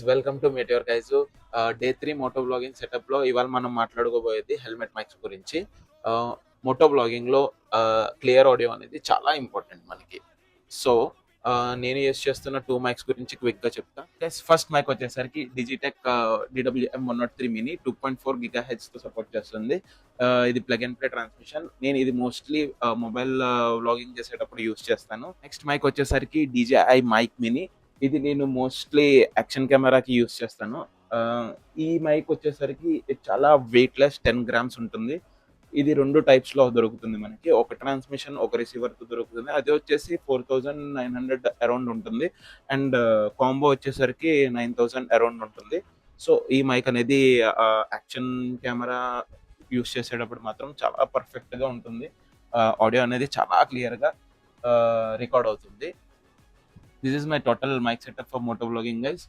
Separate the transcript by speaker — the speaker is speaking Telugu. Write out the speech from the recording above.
Speaker 1: Welcome to Meteor guys. Day 3 moto vlogging setup లో ఇవాళ మనం మాట్లాడుకోబోయేది హెల్మెట్ మైక్స్ గురించి. మోటో బ్లాగింగ్ లో క్లియర్ ఆడియో అనేది చాలా ఇంపార్టెంట్ మనకి. సో నేను యూస్ చేస్తున్న టూ మైక్స్ గురించి క్విక్ గా చెప్తా. ఫస్ట్ మైక్ వచ్చేసరికి డిజిటెక్ DWM 103 మినీ 2.4 GHz తో సపోర్ట్ చేస్తుంది. ఇది ప్లగ్ అండ్ ప్లే ట్రాన్స్మిషన్. నేను ఇది మోస్ట్లీ మొబైల్ వ్లాగింగ్ చేసేటప్పుడు యూస్ చేస్తాను. నెక్స్ట్ మైక్ వచ్చేసరికి DJI మైక్ మినీ. ఇది నేను మోస్ట్లీ యాక్షన్ కెమెరాకి యూస్ చేస్తాను. ఆ, ఈ మైక్ వచ్చేసరికి ఇది చాలా వెయిట్ లెస్ 10 గ్రామ్స్ ఉంటుంది. ఇది రెండు టైప్స్ లో దొరుకుతుంది మనకి. ఒక ట్రాన్స్మిషన్ ఒక రిసీవర్ తో దొరుకుతుంది. అది వచ్చేసి 4900 అరౌండ్ ఉంటుంది. అండ్ కాంబో వచ్చేసరికి 9000 అరౌండ్ ఉంటుంది. సో ఈ మైక్ అనేది యాక్షన్ కెమెరా యూస్ చేసేటప్పుడు మాత్రం చాలా పర్ఫెక్ట్ గా ఉంటుంది. ఆడియో అనేది చాలా క్లియర్ గా రికార్డ్ అవుతుంది. This is my total mic setup for motovlogging, guys.